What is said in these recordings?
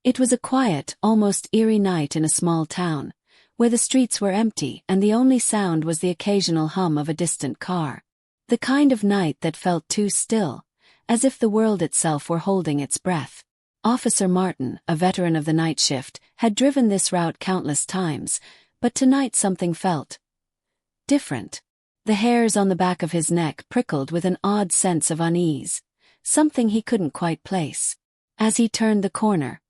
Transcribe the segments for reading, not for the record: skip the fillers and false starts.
It was a quiet, almost eerie night in a small town, where the streets were empty and the only sound was the occasional hum of a distant car. The kind of night that felt too still, as if the world itself were holding its breath. Officer Martin, a veteran of the night shift, had driven this route countless times, but tonight something felt different. The hairs on the back of his neck prickled with an odd sense of unease, something he couldn't quite place. As he turned the corner,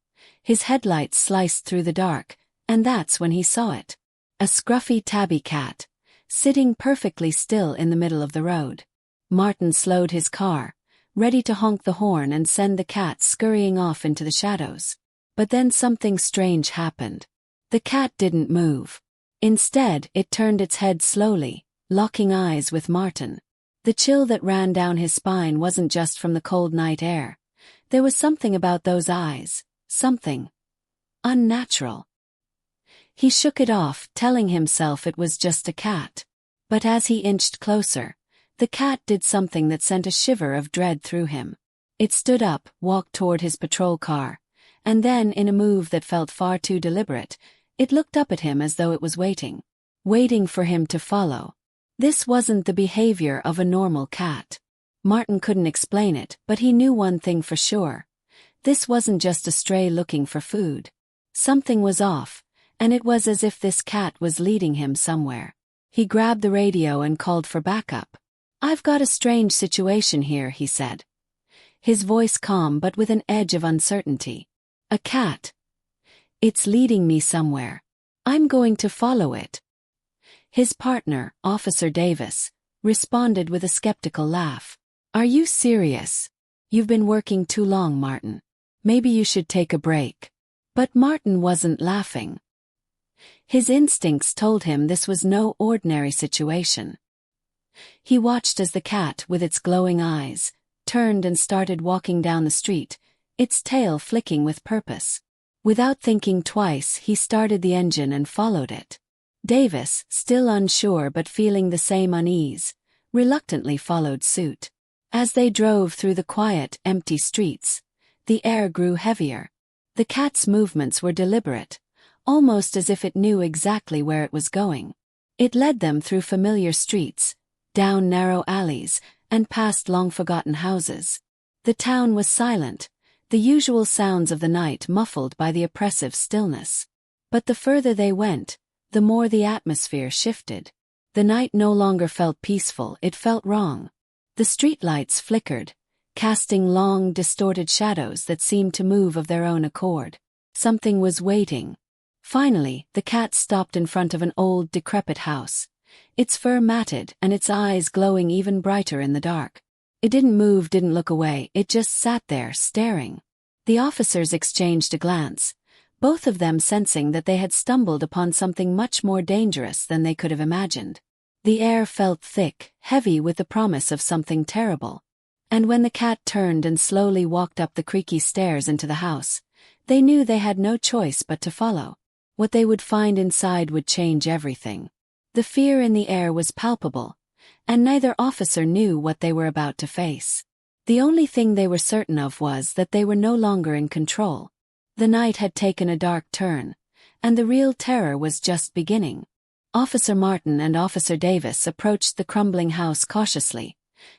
his headlights sliced through the dark, and that's when he saw it. A scruffy tabby cat, sitting perfectly still in the middle of the road. Martin slowed his car, ready to honk the horn and send the cat scurrying off into the shadows. But then something strange happened. The cat didn't move. Instead, it turned its head slowly, locking eyes with Martin. The chill that ran down his spine wasn't just from the cold night air. There was something about those eyes, something unnatural. He shook it off, telling himself it was just a cat. But as he inched closer, the cat did something that sent a shiver of dread through him. It stood up, walked toward his patrol car, and then, in a move that felt far too deliberate, it looked up at him as though it was waiting for him to follow. This wasn't the behavior of a normal cat. Martin couldn't explain it, but he knew one thing for sure. This wasn't just a stray looking for food. Something was off, and it was as if this cat was leading him somewhere. He grabbed the radio and called for backup. "I've got a strange situation here," he said. His voice calm but with an edge of uncertainty. "A cat. It's leading me somewhere. I'm going to follow it." His partner, Officer Davis, responded with a skeptical laugh. "Are you serious? You've been working too long, Martin. Maybe you should take a break." But Martin wasn't laughing. His instincts told him this was no ordinary situation. He watched as the cat, with its glowing eyes, turned and started walking down the street, its tail flicking with purpose. Without thinking twice, he started the engine and followed it. Davis, still unsure but feeling the same unease, reluctantly followed suit. As they drove through the quiet, empty streets, the air grew heavier. The cat's movements were deliberate, almost as if it knew exactly where it was going. It led them through familiar streets, down narrow alleys, and past long-forgotten houses. The town was silent, the usual sounds of the night muffled by the oppressive stillness. But the further they went, the more the atmosphere shifted. The night no longer felt peaceful, it felt wrong. The streetlights flickered, casting long, distorted shadows that seemed to move of their own accord. Something was waiting. Finally, the cat stopped in front of an old, decrepit house, its fur matted and its eyes glowing even brighter in the dark. It didn't move, didn't look away, it just sat there, staring. The officers exchanged a glance, both of them sensing that they had stumbled upon something much more dangerous than they could have imagined. The air felt thick, heavy with the promise of something terrible. And when the cat turned and slowly walked up the creaky stairs into the house, they knew they had no choice but to follow. What they would find inside would change everything. The fear in the air was palpable, and neither officer knew what they were about to face. The only thing they were certain of was that they were no longer in control. The night had taken a dark turn, and the real terror was just beginning. Officer Martin and Officer Davis approached the crumbling house cautiously,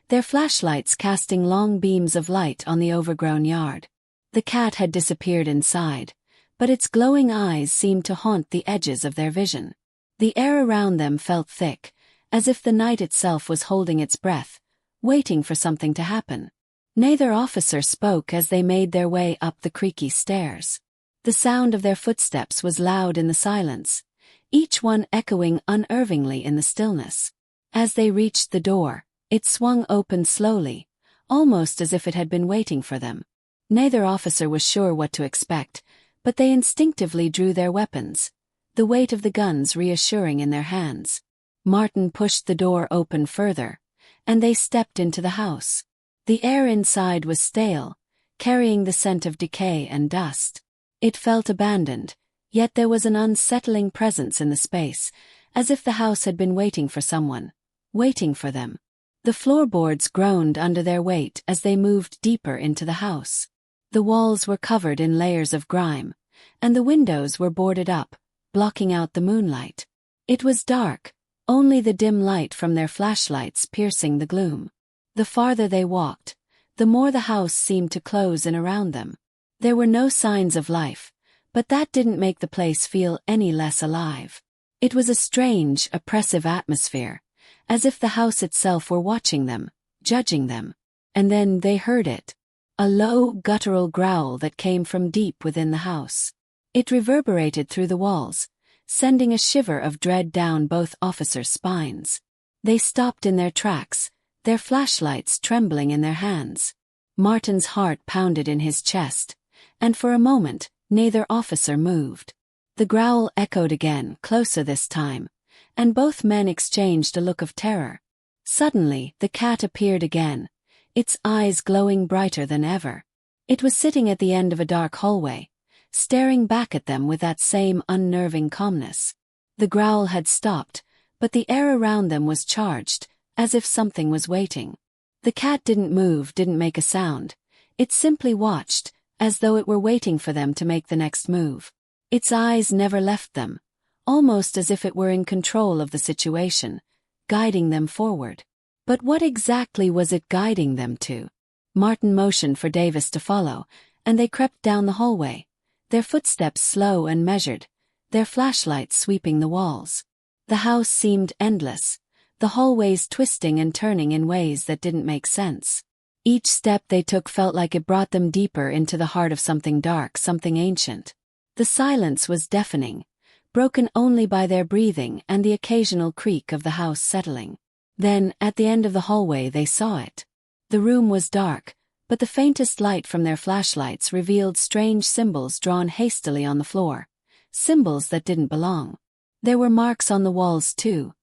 their flashlights casting long beams of light on the overgrown yard. The cat had disappeared inside, but its glowing eyes seemed to haunt the edges of their vision. The air around them felt thick, as if the night itself was holding its breath, waiting for something to happen. Neither officer spoke as they made their way up the creaky stairs. The sound of their footsteps was loud in the silence, each one echoing unnervingly in the stillness. As they reached the door, it swung open slowly, almost as if it had been waiting for them. Neither officer was sure what to expect, but they instinctively drew their weapons, the weight of the guns reassuring in their hands. Martin pushed the door open further, and they stepped into the house. The air inside was stale, carrying the scent of decay and dust. It felt abandoned, yet there was an unsettling presence in the space, as if the house had been waiting for someone, waiting for them. The floorboards groaned under their weight as they moved deeper into the house. The walls were covered in layers of grime, and the windows were boarded up, blocking out the moonlight. It was dark, only the dim light from their flashlights piercing the gloom. The farther they walked, the more the house seemed to close in around them. There were no signs of life, but that didn't make the place feel any less alive. It was a strange, oppressive atmosphere, as if the house itself were watching them, judging them. And then they heard it. A low, guttural growl that came from deep within the house. It reverberated through the walls, sending a shiver of dread down both officers' spines. They stopped in their tracks, their flashlights trembling in their hands. Martin's heart pounded in his chest, and for a moment, neither officer moved. The growl echoed again, closer this time, and both men exchanged a look of terror. Suddenly, the cat appeared again, its eyes glowing brighter than ever. It was sitting at the end of a dark hallway, staring back at them with that same unnerving calmness. The growl had stopped, but the air around them was charged, as if something was waiting. The cat didn't move, didn't make a sound. It simply watched, as though it were waiting for them to make the next move. Its eyes never left them, almost as if it were in control of the situation, guiding them forward. But what exactly was it guiding them to? Martin motioned for Davis to follow, and they crept down the hallway, their footsteps slow and measured, their flashlights sweeping the walls. The house seemed endless, the hallways twisting and turning in ways that didn't make sense. Each step they took felt like it brought them deeper into the heart of something dark, something ancient. The silence was deafening, broken only by their breathing and the occasional creak of the house settling. Then, at the end of the hallway, they saw it. The room was dark, but the faintest light from their flashlights revealed strange symbols drawn hastily on the floor, symbols that didn't belong. There were marks on the walls too,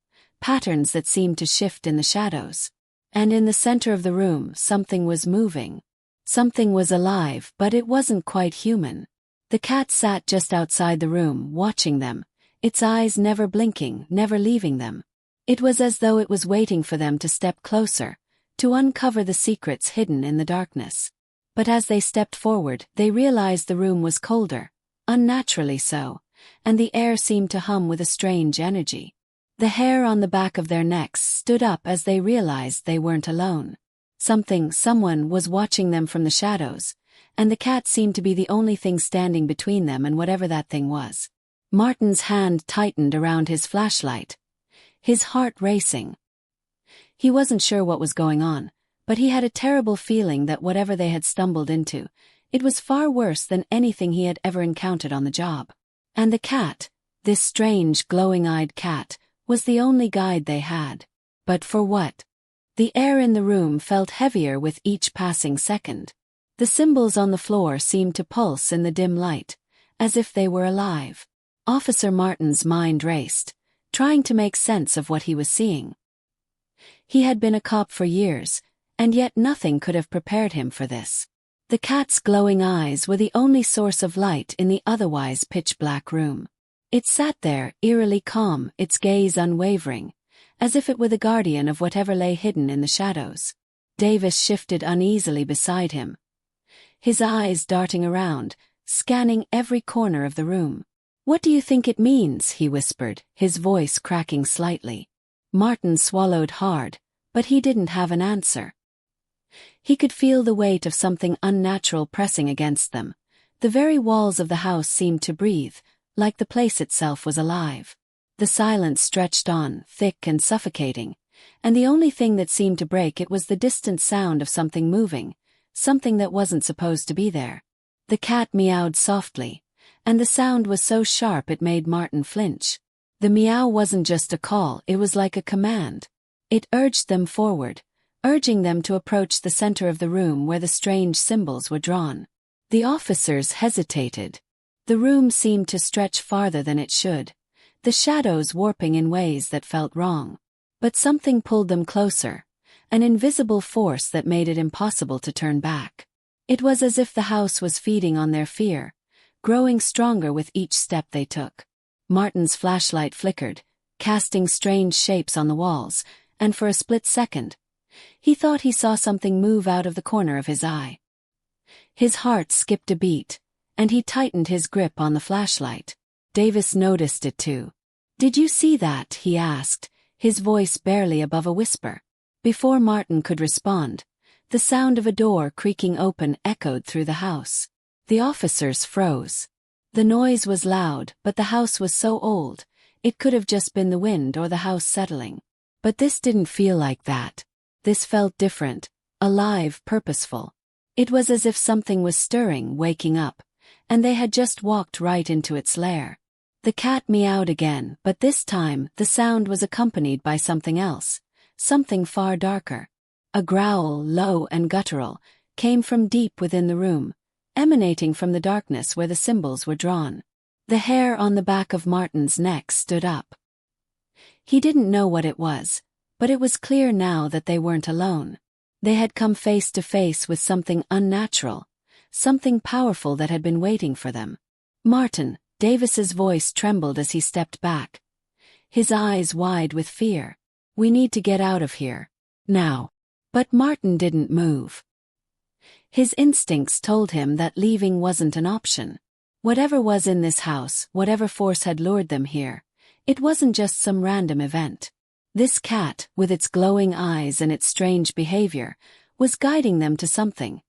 patterns that seemed to shift in the shadows. And in the center of the room, something was moving. Something was alive, but it wasn't quite human. The cat sat just outside the room, watching them, its eyes never blinking, never leaving them. It was as though it was waiting for them to step closer, to uncover the secrets hidden in the darkness. But as they stepped forward, they realized the room was colder, unnaturally so, and the air seemed to hum with a strange energy. The hair on the back of their necks stood up as they realized they weren't alone. Someone was watching them from the shadows, and the cat seemed to be the only thing standing between them and whatever that thing was. Martin's hand tightened around his flashlight, his heart racing. He wasn't sure what was going on, but he had a terrible feeling that whatever they had stumbled into, it was far worse than anything he had ever encountered on the job. And the cat, this strange glowing-eyed cat, was the only guide they had. But for what? The air in the room felt heavier with each passing second. The symbols on the floor seemed to pulse in the dim light, as if they were alive. Officer Martin's mind raced, trying to make sense of what he was seeing. He had been a cop for years, and yet nothing could have prepared him for this. The cat's glowing eyes were the only source of light in the otherwise pitch-black room. It sat there, eerily calm, its gaze unwavering, as if it were the guardian of whatever lay hidden in the shadows. Davis shifted uneasily beside him, his eyes darting around, scanning every corner of the room. "What do you think it means?" he whispered, his voice cracking slightly. Martin swallowed hard, but he didn't have an answer. He could feel the weight of something unnatural pressing against them. The very walls of the house seemed to breathe, like the place itself was alive. The silence stretched on, thick and suffocating, and the only thing that seemed to break it was the distant sound of something moving, something that wasn't supposed to be there. The cat meowed softly, and the sound was so sharp it made Martin flinch. The meow wasn't just a call, it was like a command. It urged them forward, urging them to approach the center of the room where the strange symbols were drawn. The officers hesitated. The room seemed to stretch farther than it should, the shadows warping in ways that felt wrong. But something pulled them closer, an invisible force that made it impossible to turn back. It was as if the house was feeding on their fear, growing stronger with each step they took. Martin's flashlight flickered, casting strange shapes on the walls, and for a split second, he thought he saw something move out of the corner of his eye. His heart skipped a beat, and he tightened his grip on the flashlight. Davis noticed it too. "Did you see that?" he asked, his voice barely above a whisper. Before Martin could respond, the sound of a door creaking open echoed through the house. The officers froze. The noise was loud, but the house was so old, it could have just been the wind or the house settling. But this didn't feel like that. This felt different, alive, purposeful. It was as if something was stirring, waking up, and they had just walked right into its lair. The cat meowed again, but this time the sound was accompanied by something else, something far darker. A growl, low and guttural, came from deep within the room, emanating from the darkness where the symbols were drawn. The hair on the back of Martin's neck stood up. He didn't know what it was, but it was clear now that they weren't alone. They had come face to face with something unnatural, something powerful that had been waiting for them. "Martin," Davis's voice trembled as he stepped back, his eyes wide with fear. "We need to get out of here. Now." But Martin didn't move. His instincts told him that leaving wasn't an option. Whatever was in this house, whatever force had lured them here, it wasn't just some random event. This cat, with its glowing eyes and its strange behavior, was guiding them to something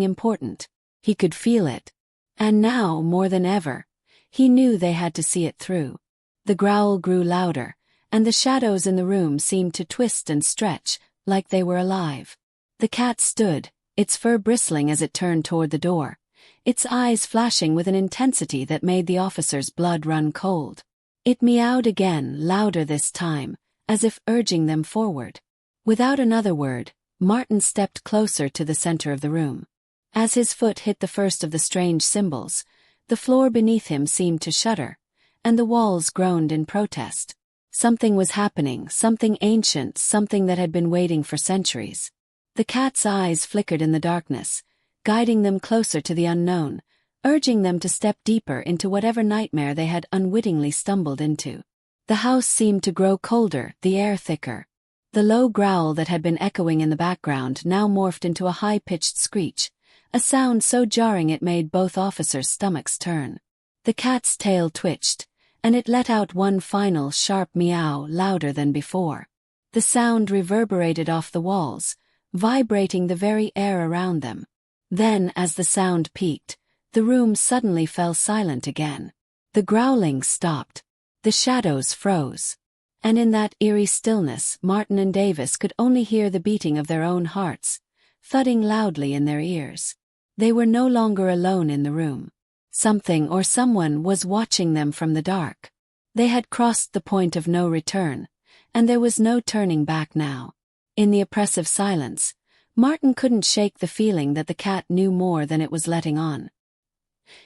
important. He could feel it. And now, more than ever, he knew they had to see it through. The growl grew louder, and the shadows in the room seemed to twist and stretch, like they were alive. The cat stood, its fur bristling as it turned toward the door, its eyes flashing with an intensity that made the officer's blood run cold. It meowed again, louder this time, as if urging them forward. Without another word, Martin stepped closer to the center of the room. As his foot hit the first of the strange symbols, the floor beneath him seemed to shudder, and the walls groaned in protest. Something was happening, something ancient, something that had been waiting for centuries. The cat's eyes flickered in the darkness, guiding them closer to the unknown, urging them to step deeper into whatever nightmare they had unwittingly stumbled into. The house seemed to grow colder, the air thicker. The low growl that had been echoing in the background now morphed into a high-pitched screech, a sound so jarring it made both officers' stomachs turn. The cat's tail twitched, and it let out one final sharp meow, louder than before. The sound reverberated off the walls, vibrating the very air around them. Then, as the sound peaked, the room suddenly fell silent again. The growling stopped. The shadows froze. And in that eerie stillness, Martin and Davis could only hear the beating of their own hearts, thudding loudly in their ears. They were no longer alone in the room. Something or someone was watching them from the dark. They had crossed the point of no return, and there was no turning back now. In the oppressive silence, Martin couldn't shake the feeling that the cat knew more than it was letting on.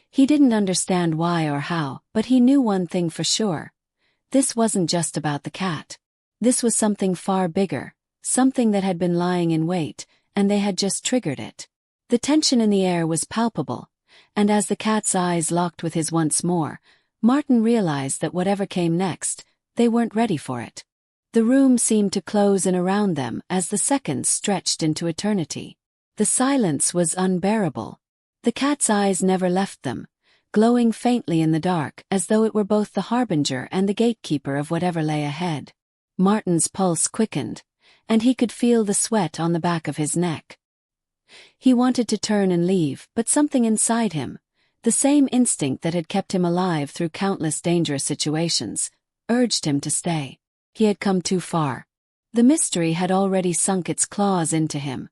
He didn't understand why or how, but he knew one thing for sure. This wasn't just about the cat. This was something far bigger, something that had been lying in wait, and they had just triggered it. The tension in the air was palpable, and as the cat's eyes locked with his once more, Martin realized that whatever came next, they weren't ready for it. The room seemed to close in around them as the seconds stretched into eternity. The silence was unbearable. The cat's eyes never left them, glowing faintly in the dark as though it were both the harbinger and the gatekeeper of whatever lay ahead. Martin's pulse quickened, and he could feel the sweat on the back of his neck. He wanted to turn and leave, but something inside him, the same instinct that had kept him alive through countless dangerous situations, urged him to stay. He had come too far. The mystery had already sunk its claws into him,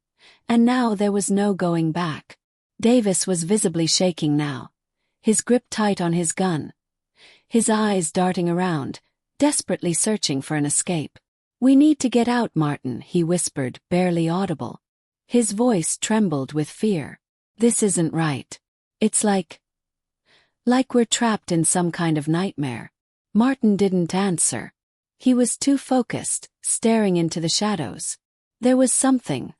and now there was no going back. Davis was visibly shaking now, his grip tight on his gun, his eyes darting around, desperately searching for an escape. "We need to get out, Martin," he whispered, barely audible. His voice trembled with fear. "This isn't right. It's like we're trapped in some kind of nightmare." Martin didn't answer. He was too focused, staring into the shadows. There was something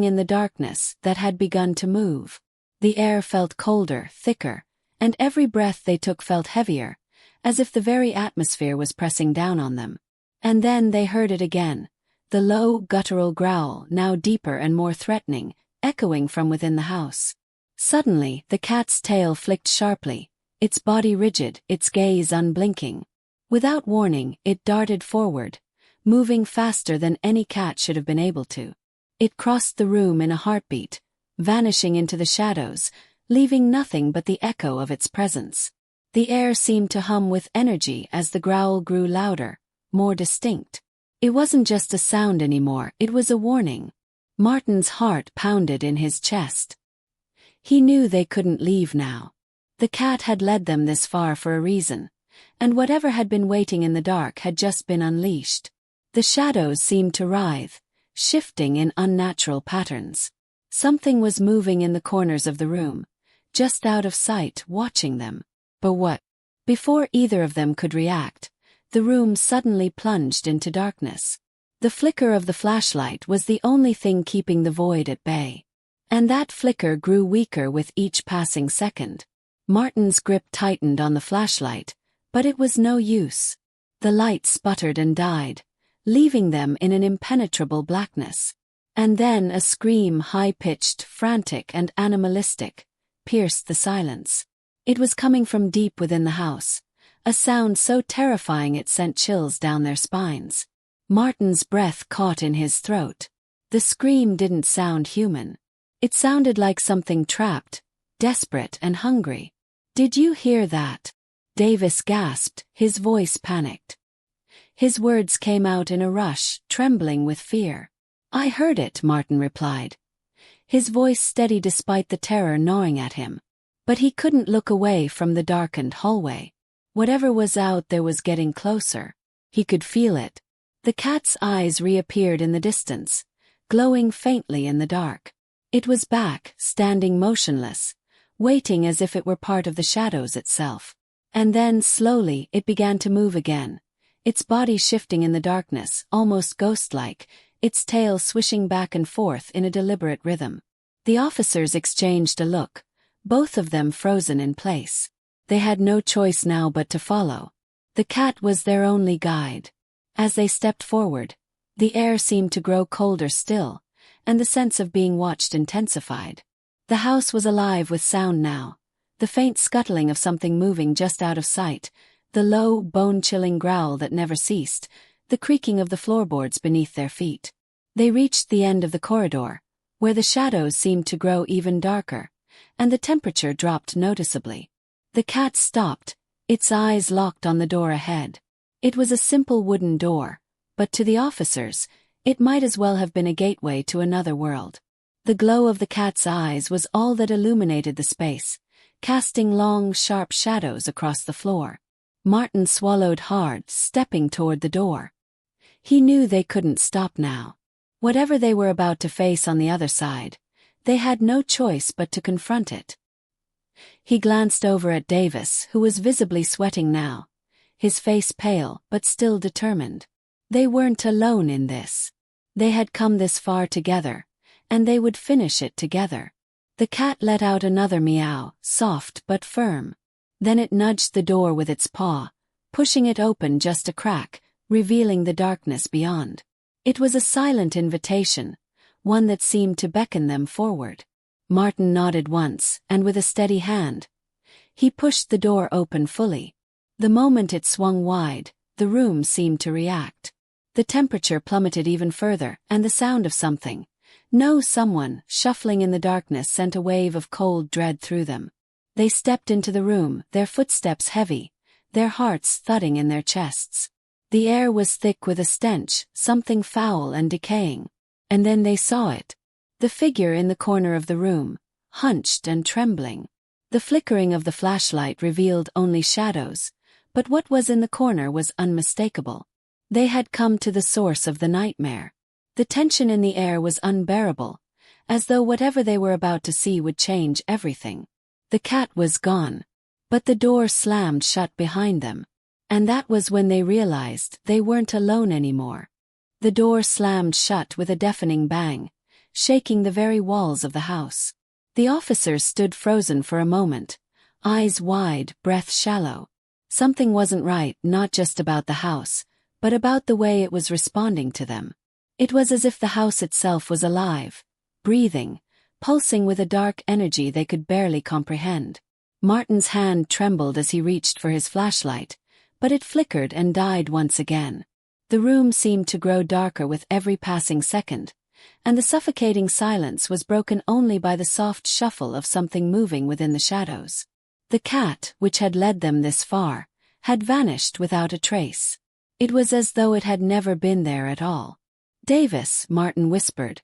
in the darkness that had begun to move. The air felt colder, thicker, and every breath they took felt heavier, as if the very atmosphere was pressing down on them. And then they heard it again, the low, guttural growl, now deeper and more threatening, echoing from within the house. Suddenly, the cat's tail flicked sharply, its body rigid, its gaze unblinking. Without warning, it darted forward, moving faster than any cat should have been able to. It crossed the room in a heartbeat, vanishing into the shadows, leaving nothing but the echo of its presence. The air seemed to hum with energy as the growl grew louder, more distinct. It wasn't just a sound anymore, it was a warning. Martin's heart pounded in his chest. He knew they couldn't leave now. The cat had led them this far for a reason, and whatever had been waiting in the dark had just been unleashed. The shadows seemed to writhe, shifting in unnatural patterns. Something was moving in the corners of the room, just out of sight, watching them. But what? Before either of them could react, the room suddenly plunged into darkness. The flicker of the flashlight was the only thing keeping the void at bay. And that flicker grew weaker with each passing second. Martin's grip tightened on the flashlight, but it was no use. The light sputtered and died, leaving them in an impenetrable blackness. And then a scream, high-pitched, frantic and animalistic, pierced the silence. It was coming from deep within the house, a sound so terrifying it sent chills down their spines. Martin's breath caught in his throat. The scream didn't sound human. It sounded like something trapped, desperate and hungry. "Did you hear that?" Davis gasped, his voice panicked. His words came out in a rush, trembling with fear. "I heard it," Martin replied, his voice steady despite the terror gnawing at him. But he couldn't look away from the darkened hallway. Whatever was out there was getting closer. He could feel it. The cat's eyes reappeared in the distance, glowing faintly in the dark. It was back, standing motionless, waiting as if it were part of the shadows itself. And then, slowly, it began to move again, its body shifting in the darkness, almost ghost-like, its tail swishing back and forth in a deliberate rhythm. The officers exchanged a look, both of them frozen in place. They had no choice now but to follow. The cat was their only guide. As they stepped forward, the air seemed to grow colder still, and the sense of being watched intensified. The house was alive with sound now, the faint scuttling of something moving just out of sight, the low, bone-chilling growl that never ceased, the creaking of the floorboards beneath their feet. They reached the end of the corridor, where the shadows seemed to grow even darker, and the temperature dropped noticeably. The cat stopped, its eyes locked on the door ahead. It was a simple wooden door, but to the officers, it might as well have been a gateway to another world. The glow of the cat's eyes was all that illuminated the space, casting long, sharp shadows across the floor. Martin swallowed hard, stepping toward the door. He knew they couldn't stop now. Whatever they were about to face on the other side, they had no choice but to confront it. He glanced over at Davis, who was visibly sweating now, his face pale but still determined. They weren't alone in this. They had come this far together, and they would finish it together. The cat let out another meow, soft but firm. Then it nudged the door with its paw, pushing it open just a crack, revealing the darkness beyond. It was a silent invitation, one that seemed to beckon them forward. Martin nodded once, and with a steady hand, he pushed the door open fully. The moment it swung wide, the room seemed to react. The temperature plummeted even further, and the sound of someone, shuffling in the darkness sent a wave of cold dread through them. They stepped into the room, their footsteps heavy, their hearts thudding in their chests. The air was thick with a stench, something foul and decaying. And then they saw it. The figure in the corner of the room, hunched and trembling. The flickering of the flashlight revealed only shadows, but what was in the corner was unmistakable. They had come to the source of the nightmare. The tension in the air was unbearable, as though whatever they were about to see would change everything. The cat was gone, but the door slammed shut behind them. And that was when they realized they weren't alone anymore. The door slammed shut with a deafening bang, shaking the very walls of the house. The officers stood frozen for a moment, eyes wide, breath shallow. Something wasn't right, not just about the house, but about the way it was responding to them. It was as if the house itself was alive, breathing, pulsing with a dark energy they could barely comprehend. Martin's hand trembled as he reached for his flashlight, but it flickered and died once again. The room seemed to grow darker with every passing second, and the suffocating silence was broken only by the soft shuffle of something moving within the shadows. The cat, which had led them this far, had vanished without a trace. It was as though it had never been there at all. "Davis," Martin whispered,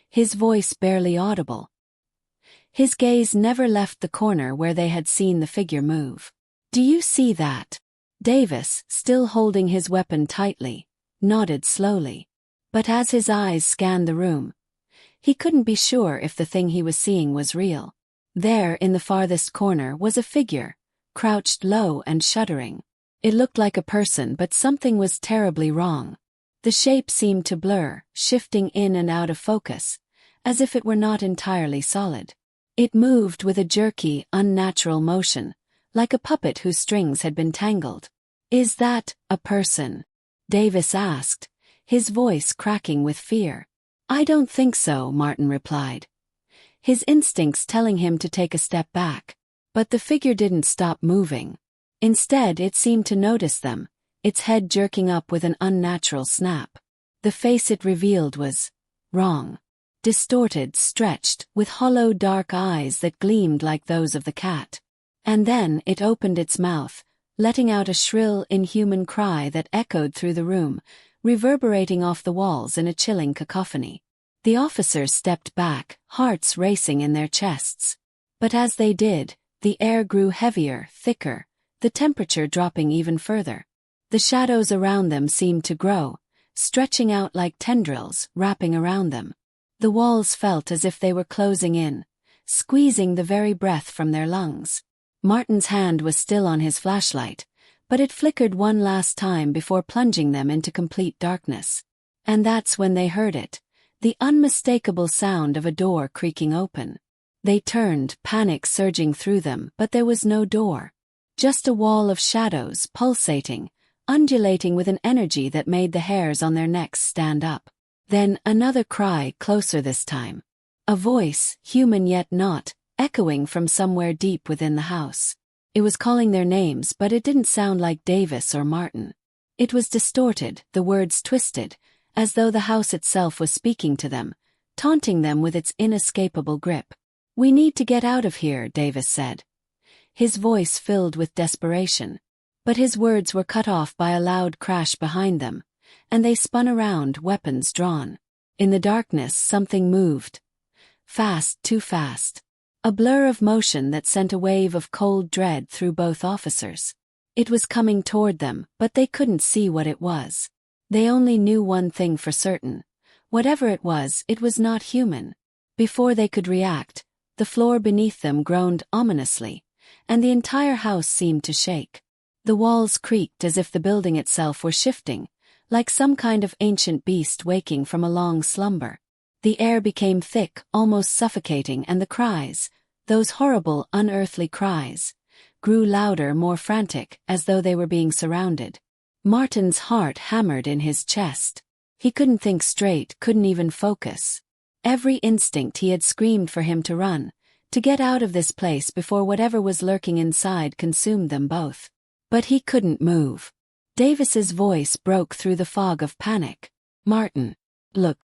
his voice barely audible. His gaze never left the corner where they had seen the figure move. "Do you see that?" Davis, still holding his weapon tightly, nodded slowly. But as his eyes scanned the room, he couldn't be sure if the thing he was seeing was real. There, in the farthest corner, was a figure, crouched low and shuddering. It looked like a person, but something was terribly wrong. The shape seemed to blur, shifting in and out of focus, as if it were not entirely solid. It moved with a jerky, unnatural motion, like a puppet whose strings had been tangled. "Is that a person?" Davis asked, his voice cracking with fear. "I don't think so," Martin replied, his instincts telling him to take a step back. But the figure didn't stop moving. Instead, it seemed to notice them, its head jerking up with an unnatural snap. The face it revealed was wrong. Distorted, stretched, with hollow dark eyes that gleamed like those of the cat. And then it opened its mouth, letting out a shrill, inhuman cry that echoed through the room, reverberating off the walls in a chilling cacophony. The officers stepped back, hearts racing in their chests. But as they did, the air grew heavier, thicker, the temperature dropping even further. The shadows around them seemed to grow, stretching out like tendrils, wrapping around them. The walls felt as if they were closing in, squeezing the very breath from their lungs. Martin's hand was still on his flashlight, but it flickered one last time before plunging them into complete darkness. And that's when they heard it, the unmistakable sound of a door creaking open. They turned, panic surging through them, but there was no door. Just a wall of shadows, pulsating, undulating with an energy that made the hairs on their necks stand up. Then another cry, closer this time. A voice, human yet not, echoing from somewhere deep within the house. It was calling their names, but it didn't sound like Davis or Martin. It was distorted, the words twisted, as though the house itself was speaking to them, taunting them with its inescapable grip. "We need to get out of here," Davis said, his voice filled with desperation. But his words were cut off by a loud crash behind them, and they spun around, weapons drawn. In the darkness, something moved. Fast, too fast. A blur of motion that sent a wave of cold dread through both officers. It was coming toward them, but they couldn't see what it was. They only knew one thing for certain. Whatever it was not human. Before they could react, the floor beneath them groaned ominously, and the entire house seemed to shake. The walls creaked as if the building itself were shifting, like some kind of ancient beast waking from a long slumber. The air became thick, almost suffocating, and the cries, those horrible, unearthly cries, grew louder, more frantic, as though they were being surrounded. Martin's heart hammered in his chest. He couldn't think straight, couldn't even focus. Every instinct he had screamed for him to run, to get out of this place before whatever was lurking inside consumed them both. But he couldn't move. Davis's voice broke through the fog of panic. "Martin, look."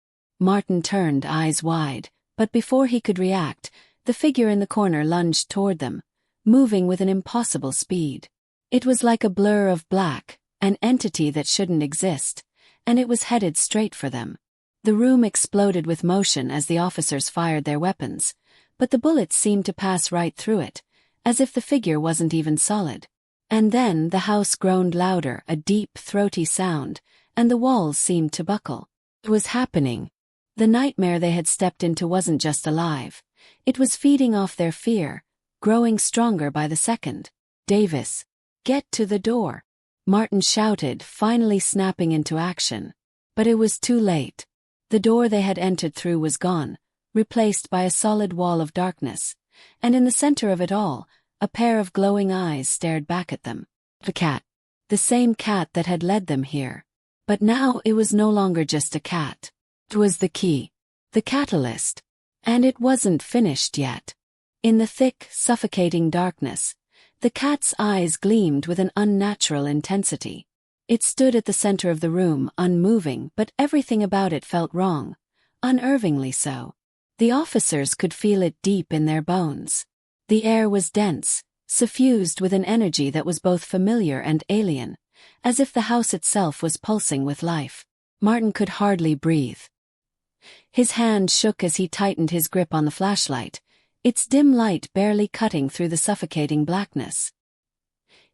Martin turned, eyes wide, but before he could react, the figure in the corner lunged toward them, moving with an impossible speed. It was like a blur of black, an entity that shouldn't exist, and it was headed straight for them. The room exploded with motion as the officers fired their weapons, but the bullets seemed to pass right through it, as if the figure wasn't even solid. And then the house groaned louder, a deep, throaty sound, and the walls seemed to buckle. It was happening. The nightmare they had stepped into wasn't just alive. It was feeding off their fear, growing stronger by the second. "Davis, get to the door," Martin shouted, finally snapping into action. But it was too late. The door they had entered through was gone, replaced by a solid wall of darkness, and in the center of it all, a pair of glowing eyes stared back at them. The cat. The same cat that had led them here. But now it was no longer just a cat. It was the key. The catalyst. And it wasn't finished yet. In the thick, suffocating darkness, the cat's eyes gleamed with an unnatural intensity. It stood at the center of the room, unmoving, but everything about it felt wrong, unnervingly so. The officers could feel it deep in their bones. The air was dense, suffused with an energy that was both familiar and alien, as if the house itself was pulsing with life. Martin could hardly breathe. His hand shook as he tightened his grip on the flashlight, its dim light barely cutting through the suffocating blackness.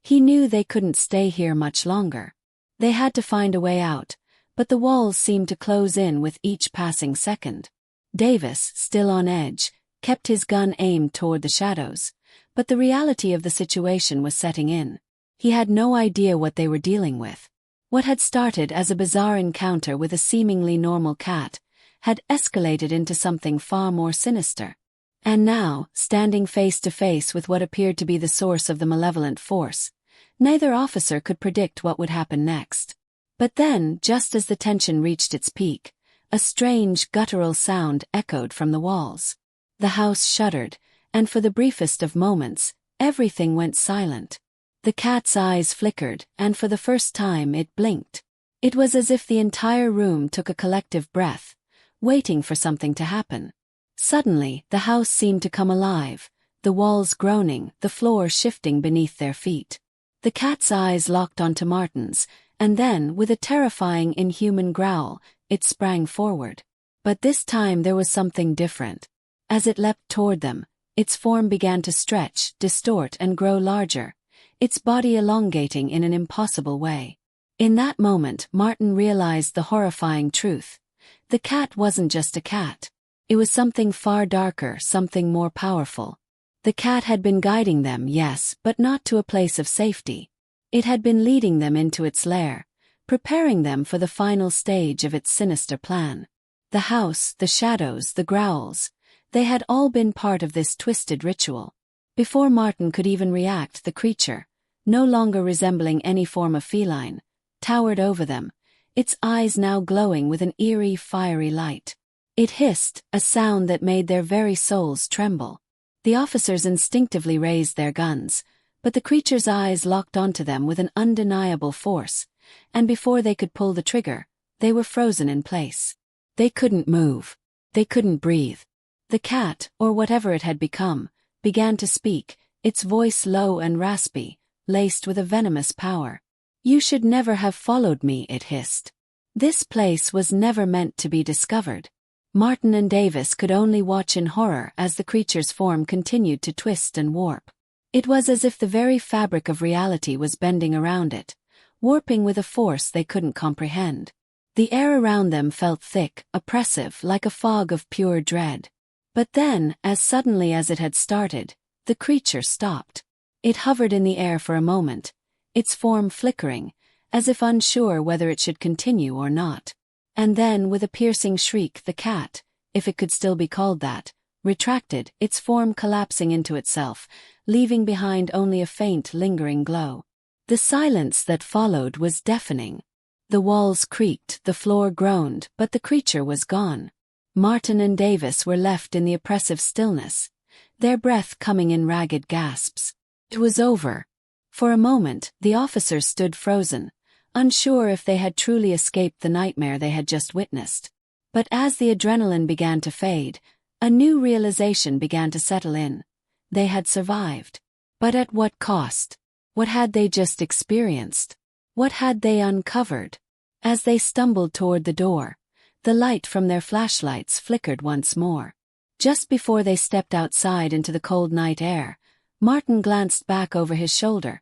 He knew they couldn't stay here much longer. They had to find a way out, but the walls seemed to close in with each passing second. Davis, still on edge, kept his gun aimed toward the shadows, but the reality of the situation was setting in. He had no idea what they were dealing with. What had started as a bizarre encounter with a seemingly normal cat had escalated into something far more sinister. And now, standing face to face with what appeared to be the source of the malevolent force, neither officer could predict what would happen next. But then, just as the tension reached its peak, a strange, guttural sound echoed from the walls. The house shuddered, and for the briefest of moments, everything went silent. The cat's eyes flickered, and for the first time it blinked. It was as if the entire room took a collective breath, waiting for something to happen. Suddenly, the house seemed to come alive, the walls groaning, the floor shifting beneath their feet. The cat's eyes locked onto Martin's, and then, with a terrifying, inhuman growl, it sprang forward. But this time there was something different. As it leapt toward them, its form began to stretch, distort, and grow larger, its body elongating in an impossible way. In that moment, Martin realized the horrifying truth. The cat wasn't just a cat. It was something far darker, something more powerful. The cat had been guiding them, yes, but not to a place of safety. It had been leading them into its lair, preparing them for the final stage of its sinister plan. The house, the shadows, the growls, they had all been part of this twisted ritual. Before Martin could even react, the creature, no longer resembling any form of feline, towered over them, its eyes now glowing with an eerie, fiery light. It hissed, a sound that made their very souls tremble. The officers instinctively raised their guns, but the creature's eyes locked onto them with an undeniable force, and before they could pull the trigger, they were frozen in place. They couldn't move. They couldn't breathe. The cat, or whatever it had become, began to speak, its voice low and raspy, laced with a venomous power. "You should never have followed me," it hissed. "This place was never meant to be discovered." Martin and Davis could only watch in horror as the creature's form continued to twist and warp. It was as if the very fabric of reality was bending around it, warping with a force they couldn't comprehend. The air around them felt thick, oppressive, like a fog of pure dread. But then, as suddenly as it had started, the creature stopped. It hovered in the air for a moment, its form flickering, as if unsure whether it should continue or not. And then, with a piercing shriek, the cat, if it could still be called that, retracted, its form collapsing into itself, leaving behind only a faint, lingering glow. The silence that followed was deafening. The walls creaked, the floor groaned, but the creature was gone. Martin and Davis were left in the oppressive stillness, their breath coming in ragged gasps. It was over. For a moment, the officers stood frozen, unsure if they had truly escaped the nightmare they had just witnessed. But as the adrenaline began to fade, a new realization began to settle in. They had survived. But at what cost? What had they just experienced? What had they uncovered? As they stumbled toward the door, the light from their flashlights flickered once more. Just before they stepped outside into the cold night air, Martin glanced back over his shoulder,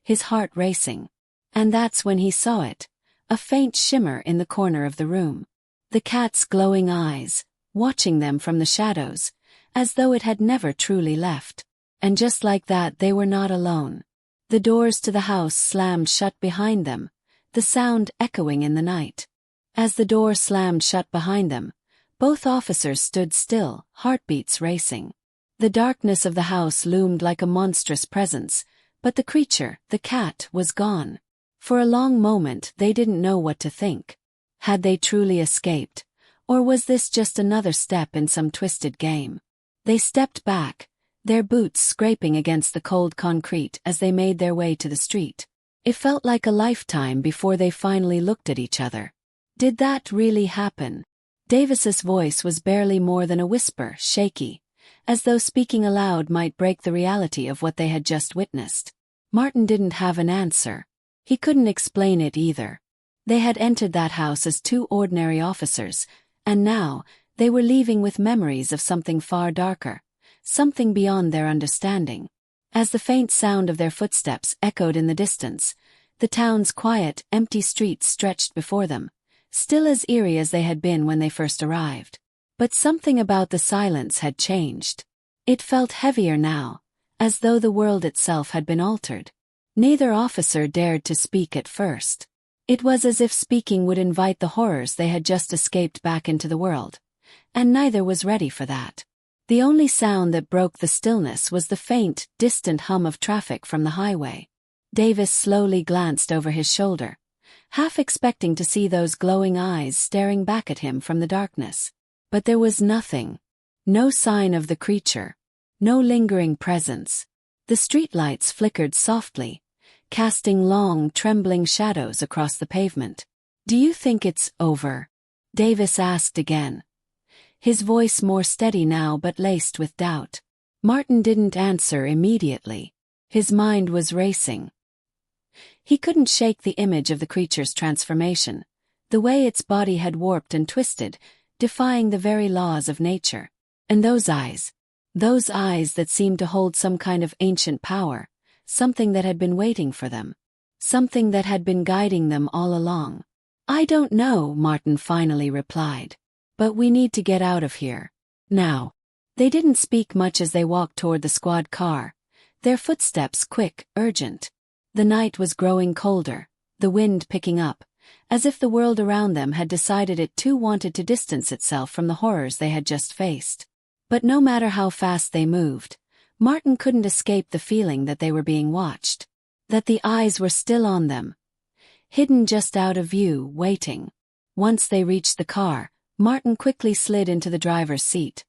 his heart racing. And that's when he saw it, a faint shimmer in the corner of the room. The cat's glowing eyes, watching them from the shadows, as though it had never truly left. And just like that, they were not alone. The doors to the house slammed shut behind them, the sound echoing in the night. As the door slammed shut behind them, both officers stood still, heartbeats racing. The darkness of the house loomed like a monstrous presence, but the creature, the cat, was gone. For a long moment they didn't know what to think. Had they truly escaped? Or was this just another step in some twisted game? They stepped back, their boots scraping against the cold concrete as they made their way to the street. It felt like a lifetime before they finally looked at each other. Did that really happen? Davis's voice was barely more than a whisper, shaky, as though speaking aloud might break the reality of what they had just witnessed. Martin didn't have an answer. He couldn't explain it either. They had entered that house as two ordinary officers, and now, they were leaving with memories of something far darker, something beyond their understanding. As the faint sound of their footsteps echoed in the distance, the town's quiet, empty streets stretched before them, still as eerie as they had been when they first arrived. But something about the silence had changed. It felt heavier now, as though the world itself had been altered. Neither officer dared to speak at first. It was as if speaking would invite the horrors they had just escaped back into the world, and neither was ready for that. The only sound that broke the stillness was the faint, distant hum of traffic from the highway. Davis slowly glanced over his shoulder, half expecting to see those glowing eyes staring back at him from the darkness. But there was nothing. No sign of the creature. No lingering presence. The streetlights flickered softly, casting long, trembling shadows across the pavement. "Do you think it's over?" Davis asked again, his voice more steady now but laced with doubt. Martin didn't answer immediately. His mind was racing. He couldn't shake the image of the creature's transformation, the way its body had warped and twisted, defying the very laws of nature. And those eyes that seemed to hold some kind of ancient power, something that had been waiting for them, something that had been guiding them all along. "I don't know," Martin finally replied. "But we need to get out of here. Now." They didn't speak much as they walked toward the squad car, their footsteps quick, urgent. The night was growing colder, the wind picking up, as if the world around them had decided it too wanted to distance itself from the horrors they had just faced. But no matter how fast they moved, Martin couldn't escape the feeling that they were being watched, that the eyes were still on them, hidden just out of view, waiting. Once they reached the car, Martin quickly slid into the driver's seat,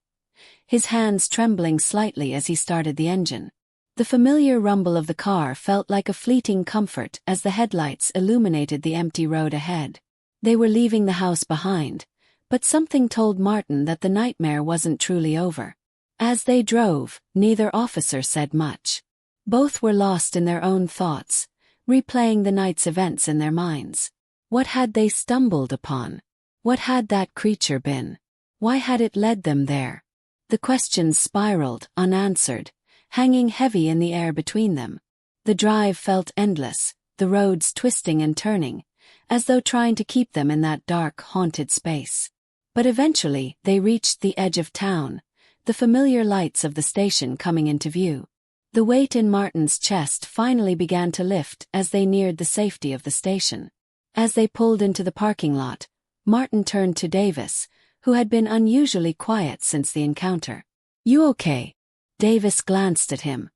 his hands trembling slightly as he started the engine. The familiar rumble of the car felt like a fleeting comfort as the headlights illuminated the empty road ahead. They were leaving the house behind, but something told Martin that the nightmare wasn't truly over. As they drove, neither officer said much. Both were lost in their own thoughts, replaying the night's events in their minds. What had they stumbled upon? What had that creature been? Why had it led them there? The questions spiraled, unanswered, hanging heavy in the air between them. The drive felt endless, the roads twisting and turning, as though trying to keep them in that dark, haunted space. But eventually, they reached the edge of town, the familiar lights of the station coming into view. The weight in Martin's chest finally began to lift as they neared the safety of the station. As they pulled into the parking lot, Martin turned to Davis, who had been unusually quiet since the encounter. "You okay?" Davis glanced at him,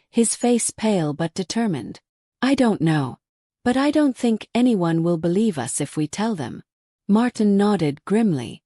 his face pale but determined. "I don't know. But I don't think anyone will believe us if we tell them." Martin nodded grimly.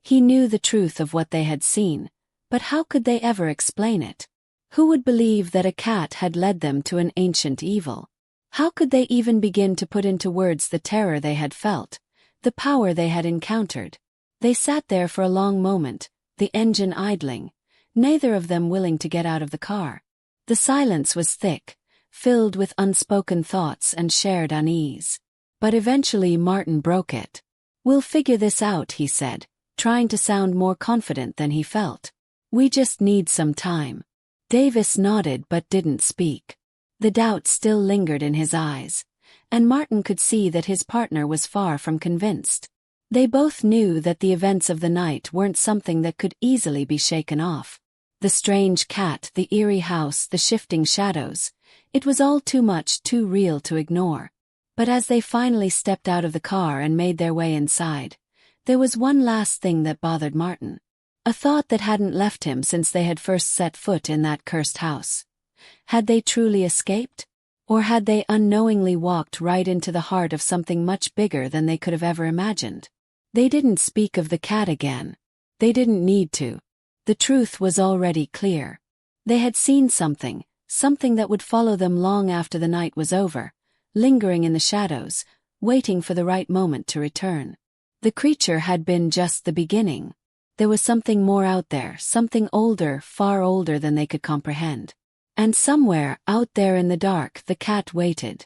He knew the truth of what they had seen, but how could they ever explain it? Who would believe that a cat had led them to an ancient evil? How could they even begin to put into words the terror they had felt, the power they had encountered? They sat there for a long moment, the engine idling, neither of them willing to get out of the car. The silence was thick, filled with unspoken thoughts and shared unease. But eventually Martin broke it. "We'll figure this out," he said, trying to sound more confident than he felt. "We just need some time." Davis nodded but didn't speak. The doubt still lingered in his eyes, and Martin could see that his partner was far from convinced. They both knew that the events of the night weren't something that could easily be shaken off. The strange cat, the eerie house, the shifting shadows, it was all too much, too real to ignore. But as they finally stepped out of the car and made their way inside, there was one last thing that bothered Martin. A thought that hadn't left him since they had first set foot in that cursed house. Had they truly escaped? Or had they unknowingly walked right into the heart of something much bigger than they could have ever imagined? They didn't speak of the cat again. They didn't need to. The truth was already clear. They had seen something that would follow them long after the night was over, lingering in the shadows, waiting for the right moment to return. The creature had been just the beginning. There was something more out there, something older, far older than they could comprehend. And somewhere, out there in the dark, the cat waited.